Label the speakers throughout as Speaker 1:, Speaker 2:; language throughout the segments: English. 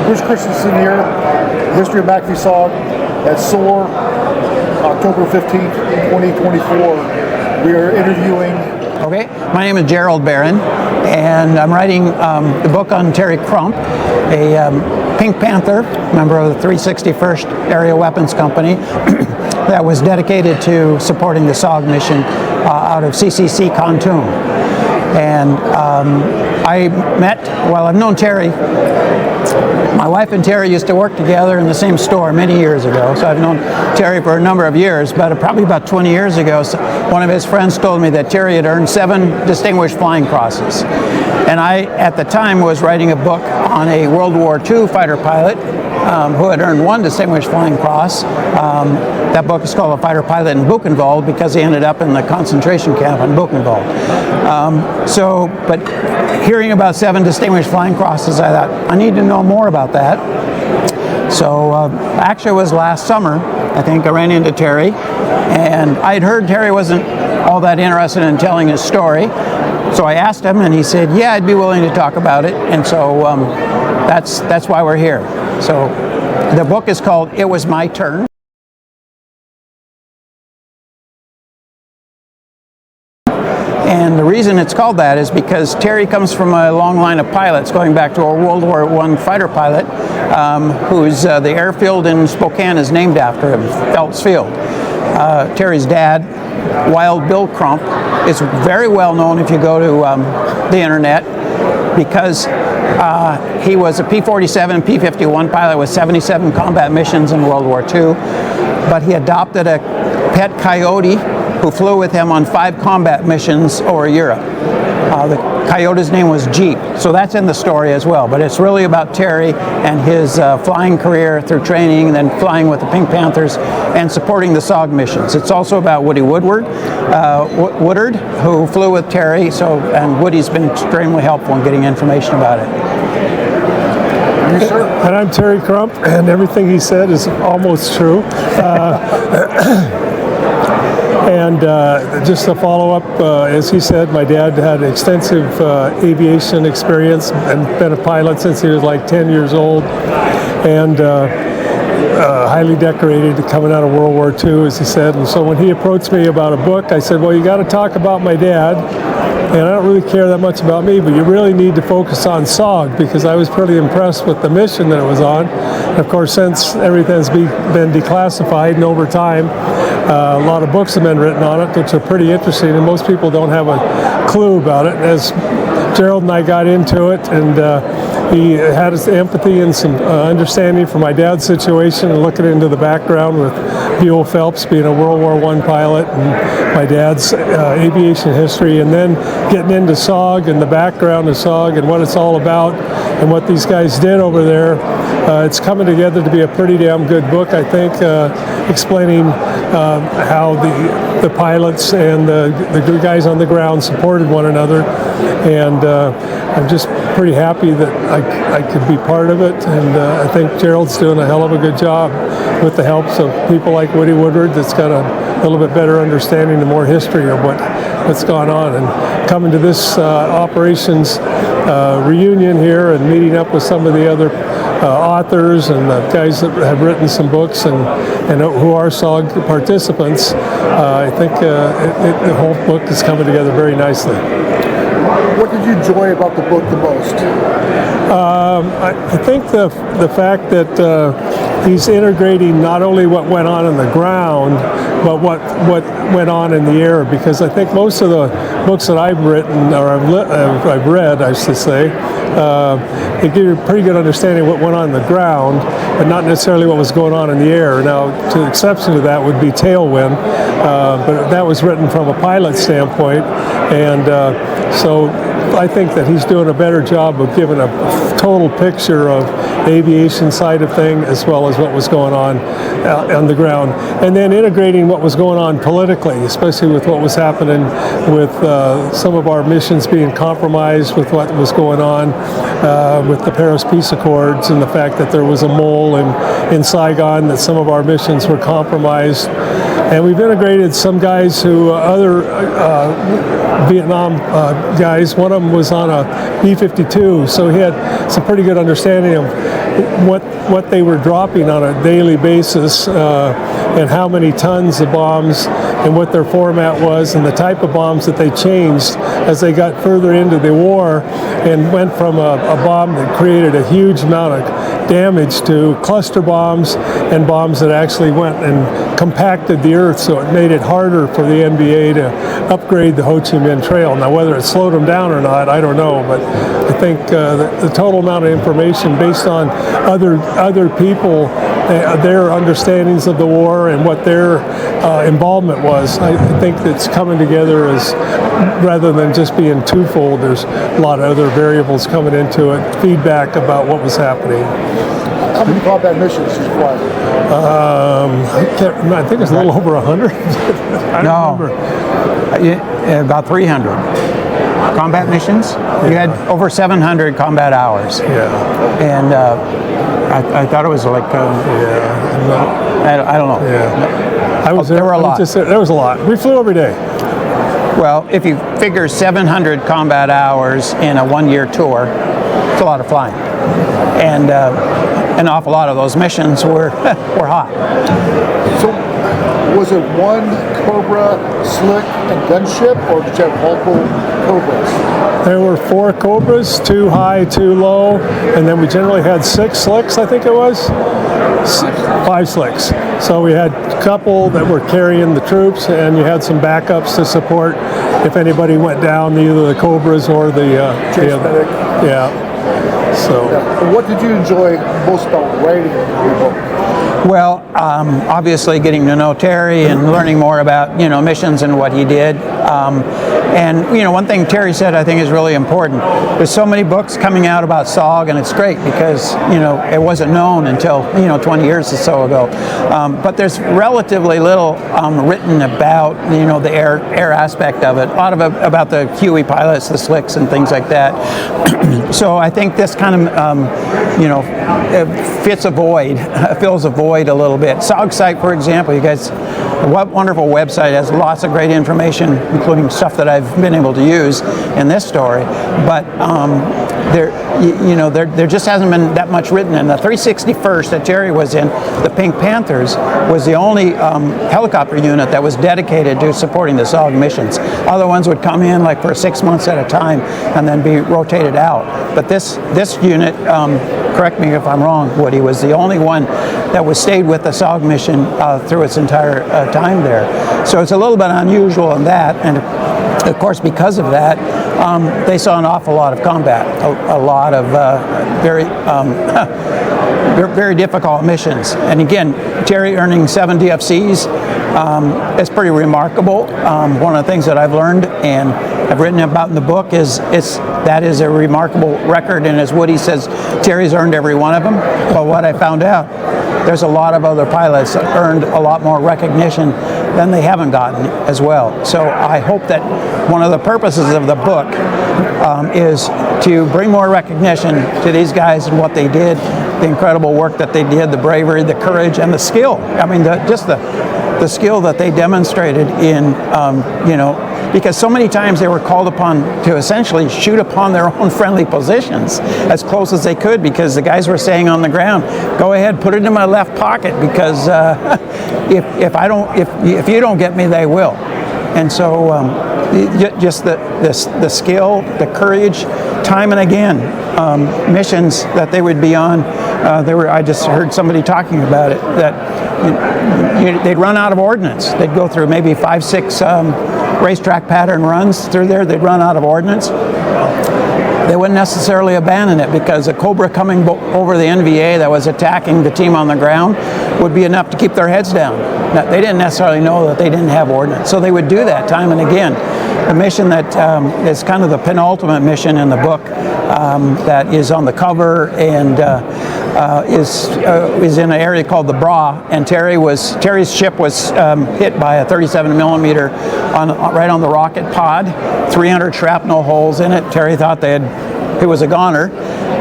Speaker 1: Bruce Christensen here, history of MACV-SOG at SOAR, October 15th, 2024. We are interviewing...
Speaker 2: Okay, my name is Gerald Barron, and I'm writing the book on Terry Crump, a Pink Panther, member of the 361st Area Weapons Company, that was dedicated to supporting the SOG mission out of CCC Khartoum. And I've known Terry. My wife and Terry used to work together in the same store many years ago, so I've known Terry for a number of years, but probably about 20 years ago, one of his friends told me that Terry had earned 7 Distinguished Flying Crosses. And I, at the time, was writing a book on a World War II fighter pilot who had earned 1 Distinguished Flying Cross. That book is called A Fighter Pilot in Buchenwald because he ended up in the concentration camp in Buchenwald. But hearing about 7 Distinguished Flying Crosses, I thought, I need to know more about that. So actually it was last summer, I think, I ran into Terry, and I had heard Terry wasn't all that interested in telling his story. So I asked him, and he said, yeah, I'd be willing to talk about it. And so that's why we're here. So the book is called It Was My Turn. And the reason it's called that is because Terry comes from a long line of pilots going back to a World War I fighter pilot who's the airfield in Spokane is named after him, Phelps Field. Terry's dad, Wild Bill Crump, is very well known if you go to the internet because he was a P-47 and P-51 pilot with 77 combat missions in World War II, but he adopted a pet coyote who flew with him on 5 combat missions over Europe. The coyote's name was Jeep, so that's in the story as well. But it's really about Terry and his flying career through training, and then flying with the Pink Panthers and supporting the SOG missions. It's also about Woodard, who flew with Terry, and Woody's been extremely helpful in getting information about it.
Speaker 1: Yes, sir.
Speaker 3: And I'm Terry Crump, and everything he said is almost true. And just to follow up, as he said, my dad had extensive aviation experience and been a pilot since he was like 10 years old, and highly decorated coming out of World War II, as he said. And so when he approached me about a book, I said, well, you got to talk about my dad. And I don't really care that much about me, but you really need to focus on SOG, because I was pretty impressed with the mission that it was on. And of course, since everything's been declassified, and over time, a lot of books have been written on it, which are pretty interesting, and most people don't have a clue about it. As Gerald and I got into it, and he had his empathy and some understanding for my dad's situation, and looking into the background with Buell Phelps being a World War I pilot, and my dad's aviation history, and then getting into SOG and the background of SOG and what it's all about and what these guys did over there. It's coming together to be a pretty damn good book, I think, explaining how the pilots and the guys on the ground supported one another. And I'm just pretty happy that I could be part of it. And I think Gerald's doing a hell of a good job with the helps of people like Woodard that's got a little bit better understanding and more history of what's gone on. And coming to this operations reunion here and meeting up with some of the other authors and the guys that have written some books and who are SOG participants, I think the whole book is coming together very nicely.
Speaker 1: What did you enjoy about the book the most?
Speaker 3: I think the fact that he's integrating not only what went on the ground, but what went on in the air, because I think most of the books that I've written, or I've read, I should say, they give you a pretty good understanding of what went on the ground, but not necessarily what was going on in the air. Now, to the exception to that would be Tailwind, but that was written from a pilot standpoint, and so I think that he's doing a better job of giving a total picture of the aviation side of thing, as well as what was going on the ground, and then integrating what was going on politically, especially with what was happening with some of our missions being compromised, with what was going on with the Paris Peace Accords, and the fact that there was a mole in Saigon, that some of our missions were compromised. And we've integrated some guys who, other Vietnam guys, one of them was on a B-52, so he had some pretty good understanding of what they were dropping on a daily basis, and how many tons of bombs, and what their format was, and the type of bombs that they changed as they got further into the war, and went from a bomb that created a huge amount of damage to cluster bombs and bombs that actually went and compacted the earth, so it made it harder for the NBA to upgrade the Ho Chi Minh Trail. Now, whether it slowed them down or not, I don't know, but I think the total amount of information based on other people, their understandings of the war and what their involvement was, I think that's coming together as, rather than just being twofold, there's a lot of other variables coming into it, feedback about what was happening.
Speaker 1: How many combat missions did you fly?
Speaker 3: I think it's a little over 100. I don't remember.
Speaker 2: About 300 combat missions. You had over 700 combat hours.
Speaker 3: Yeah.
Speaker 2: And I thought it was like, I don't know.
Speaker 3: Yeah. I was
Speaker 2: there were a lot.
Speaker 3: There was a lot. We flew every day.
Speaker 2: Well, if you figure 700 combat hours in a one-year tour, it's a lot of flying. And an awful lot of those missions were hot.
Speaker 1: So, was it one Cobra, slick, and gunship, or did you have multiple Cobras?
Speaker 3: There were 4 Cobras, 2 high, 2 low, and then we generally had 6 slicks, I think it was. 5 slicks. So we had a couple that were carrying the troops, and you had some backups to support if anybody went down, either the Cobras or the other. Yeah. So.
Speaker 1: Yeah. What did you enjoy most about writing your book?
Speaker 2: Well, obviously getting to know Terry and learning more about, missions and what he did. And one thing Terry said I think is really important. There's so many books coming out about SOG, and it's great because, it wasn't known until, 20 years or so ago. But there's relatively little written about, the air aspect of it. A lot of it about the Huey pilots, the slicks and things like that. So I think this kind of, fills a void a little bit. SOG site, for example, you guys, what wonderful website, has lots of great information, including stuff that I've been able to use in this story. But there just hasn't been that much written. And the 361st that Terry was in, the Pink Panthers, was the only helicopter unit that was dedicated to supporting the SOG missions. Other ones would come in like for 6 months at a time and then be rotated out. But this unit, correct me if I'm wrong, Woody, was the only one that stayed with the SOG mission through its entire time there. So it's a little bit unusual in that, and of course because of that, they saw an awful lot of combat, a lot of very difficult missions. And again, Terry earning 7 DFCs is pretty remarkable. One of the things that I've learned and I've written about in the book is that is a remarkable record, and as Woody says, Terry's earned every one of them. But what I found out, there's a lot of other pilots that earned a lot more recognition than they haven't gotten as well. So I hope that one of the purposes of the book is to bring more recognition to these guys and what they did, the incredible work that they did, the bravery, the courage, and the skill. I mean, just the skill that they demonstrated in, because so many times they were called upon to essentially shoot upon their own friendly positions as close as they could, because the guys were saying on the ground, "Go ahead, put it in my left pocket, because if you don't get me, they will." And so just the skill, the courage, time and again, missions that they would be on. I just heard somebody talking about it, that they'd run out of ordnance. They'd go through maybe 5-6 racetrack pattern runs through there. They'd run out of ordnance. They wouldn't necessarily abandon it, because a Cobra coming over the NVA that was attacking the team on the ground would be enough to keep their heads down. Now, they didn't necessarily know that they didn't have ordnance, so they would do that time and again. The mission that is kind of the penultimate mission in the book, that is on the cover and is in an area called the Bra, and Terry's ship was hit by a 37 millimeter right on the rocket pod, 300 shrapnel holes in it. Terry thought it was a goner.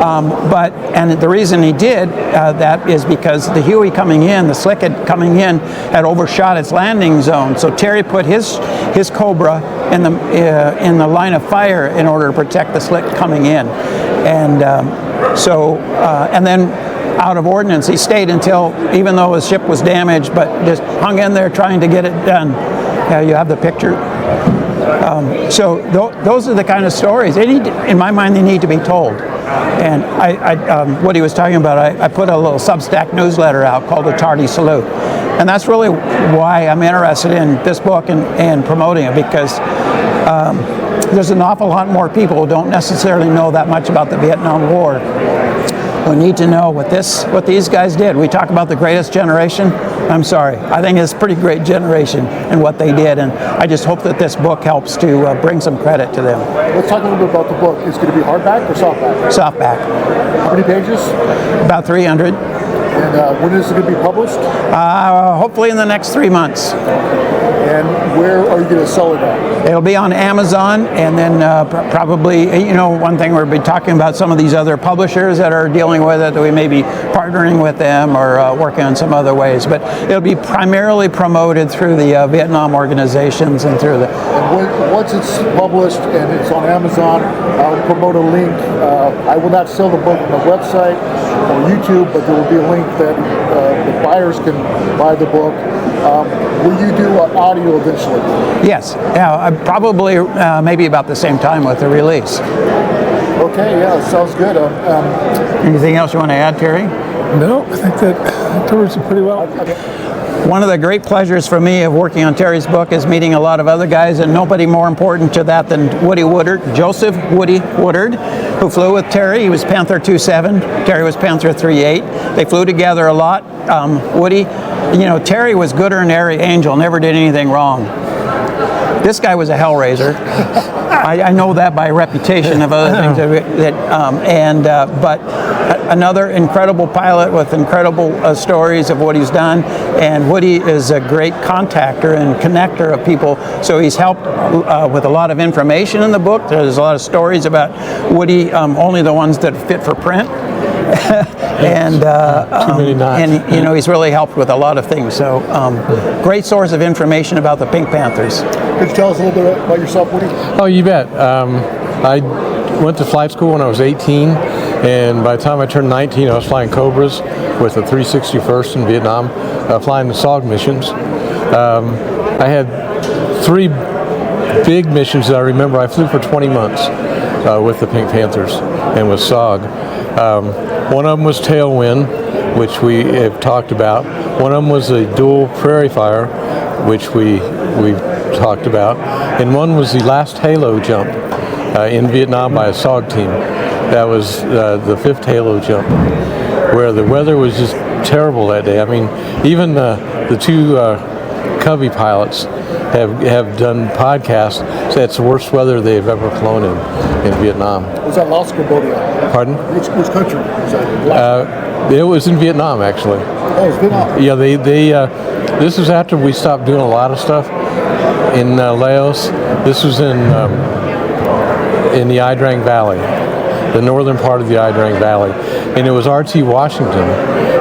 Speaker 2: And the reason he did that is because the Huey coming in, the slick coming in, had overshot its landing zone. So Terry put his Cobra in the line of fire in order to protect the slick coming in. And and then out of ordnance. He stayed until, even though his ship was damaged, but just hung in there trying to get it done. Yeah, you have the picture. So those are the kind of stories. They need, in my mind, they need to be told. And what he was talking about, I put a little Substack newsletter out called A Tardy Salute. And that's really why I'm interested in this book and promoting it, because there's an awful lot more people who don't necessarily know that much about the Vietnam War, who need to know what these guys did. We talk about the greatest generation. I'm sorry, I think it's a pretty great generation and what they did, and I just hope that this book helps to bring some credit to them.
Speaker 1: Let's talk a little bit about the book. Is it going to be hardback or softback?
Speaker 2: Softback.
Speaker 1: How many pages?
Speaker 2: About 300.
Speaker 1: And when is it going to be published?
Speaker 2: Hopefully in the next 3 months.
Speaker 1: And where are you going to sell it at?
Speaker 2: It'll be on Amazon, and then probably, one thing we'll be talking about some of these other publishers that are dealing with it, that we may be partnering with them or working on some other ways. But it'll be primarily promoted through the Vietnam organizations and through the...
Speaker 1: And once it's published and it's on Amazon, I'll promote a link. I will not sell the book on the website or YouTube, but there will be a link that the buyers can buy the book. Will you do audio eventually?
Speaker 2: Yes, probably maybe about the same time with the release.
Speaker 1: Okay, yeah, sounds good.
Speaker 2: Anything else you want to add, Terry?
Speaker 3: No, I think that covers it pretty well.
Speaker 2: One of the great pleasures for me of working on Terry's book is meeting a lot of other guys, and nobody more important to that than Woodard, Joseph Woody Woodard, who flew with Terry. He was Panther 2.7, Terry was Panther 3.8. They flew together a lot. Woody, Terry was gooder than every angel, never did anything wrong. This guy was a hellraiser. I know that by reputation of other things. But another incredible pilot with incredible stories of what he's done. And Woody is a great contactor and connector of people. So he's helped with a lot of information in the book. There's a lot of stories about Woody, only the ones that fit for print. And he's really helped with a lot of things. So great source of information about the Pink Panthers.
Speaker 1: Could you tell us a little bit about yourself, Woody?
Speaker 4: Oh, you bet. I went to flight school when I was 18, and by the time I turned 19, I was flying Cobras with the 361st in Vietnam, flying the SOG missions. I had 3 big missions that I remember. I flew for 20 months with the Pink Panthers and with SOG. One of them was Tailwind, which we have talked about. One of them was a dual prairie fire, which we've talked about. And one was the last Halo jump in Vietnam by a SOG team. That was the 5th Halo jump, where the weather was just terrible that day. I mean, even the 2 Covey pilots have done podcasts. So that's the worst weather they've ever flown in Vietnam.
Speaker 1: Was that Laos or Cambodia?
Speaker 4: Pardon?
Speaker 1: Which country was that?
Speaker 4: It was in Vietnam, actually.
Speaker 1: Oh, it's Vietnam.
Speaker 4: Yeah, they this was after we stopped doing a lot of stuff in Laos. This was in the Ia Drang Valley, the northern part of the Ia Drang Valley, and it was RT Washington,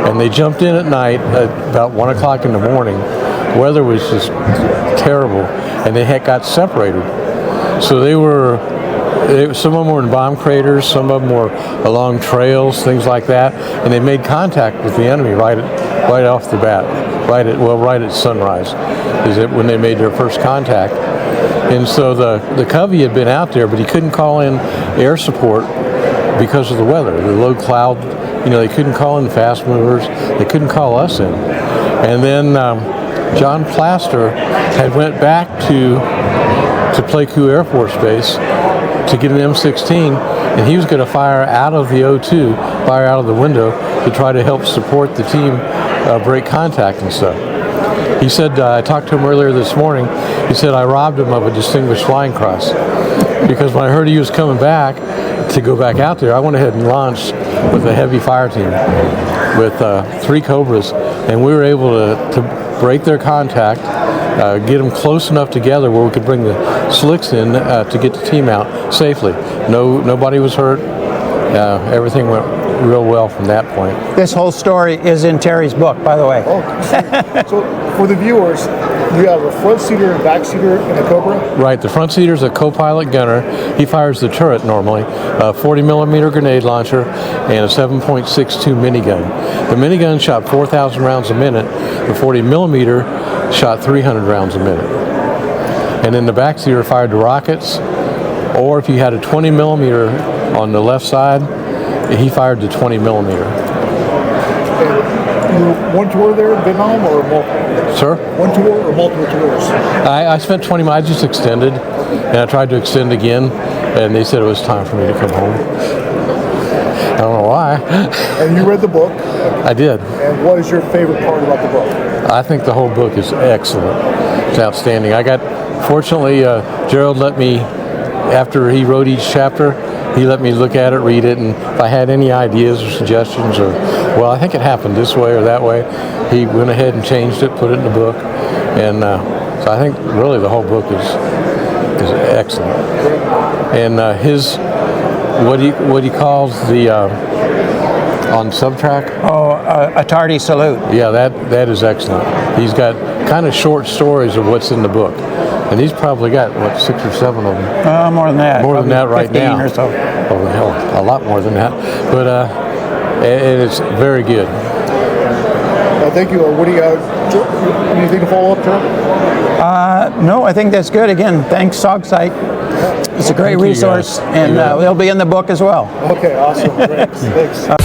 Speaker 4: and they jumped in at night at about 1 o'clock in the morning. The weather was just terrible, and they got separated. So some of them were in bomb craters, some of them were along trails, things like that, and they made contact with the enemy right off the bat, right at sunrise, is it when they made their first contact. And so the Covey had been out there, but he couldn't call in air support because of the weather, the low cloud. They couldn't call in fast movers, they couldn't call us in. And then John Plaster had went back to Pleiku Air Force Base to get an M16, and he was going to fire out of the O2, fire out of the window to try to help support the team break contact and stuff. He said, I talked to him earlier this morning, he said, I robbed him of a Distinguished Flying Cross, because when I heard he was coming back to go back out there, I went ahead and launched with a heavy fire team with 3 Cobras, and we were able to break their contact, get them close enough together where we could bring the slicks in to get the team out safely. Nobody was hurt. Everything went real well from that point.
Speaker 2: This whole story is in Terry's book, by the way.
Speaker 1: Oh, so for the viewers, you have a front seater and back seater in a Cobra?
Speaker 4: Right, the front seater is a co-pilot gunner. He fires the turret normally, a 40 millimeter grenade launcher and a 7.62 minigun. The minigun shot 4,000 rounds a minute. The 40 millimeter shot 300 rounds a minute. And then the back seater fired the rockets, or if you had a 20 millimeter on the left side, he fired the 20 millimeter.
Speaker 1: And you were one tour there in Vietnam or multiple?
Speaker 4: Sir?
Speaker 1: One tour or multiple tours?
Speaker 4: I spent 20 miles, I just extended, and I tried to extend again, and they said it was time for me to come home. I don't know why.
Speaker 1: And you read the book.
Speaker 4: I did.
Speaker 1: And what is your favorite part about the book?
Speaker 4: I think the whole book is excellent. It's outstanding. Fortunately, Gerald let me, after he wrote each chapter, he let me look at it, read it, and if I had any ideas or suggestions or, well, I think it happened this way or that way, he went ahead and changed it, put it in the book, and so I think really the whole book is excellent. And his, what he calls the, on subtrack?
Speaker 2: Oh, a tardy salute.
Speaker 4: Yeah, that is excellent. He's got kind of short stories of what's in the book. And he's probably got, what, 6 or 7 of them?
Speaker 2: More than that.
Speaker 4: More than that right
Speaker 2: 15
Speaker 4: now.
Speaker 2: or so.
Speaker 4: Oh, hell, a lot more than that. But and it's very good.
Speaker 1: Thank you. What do you got? Anything to follow up, Terry?
Speaker 2: No, I think that's good. Again, thanks, SOG site. It's a great
Speaker 4: Thank you,
Speaker 2: resource,
Speaker 4: guys.
Speaker 2: and it'll be in the book as well.
Speaker 1: Okay, awesome. Great. Thanks.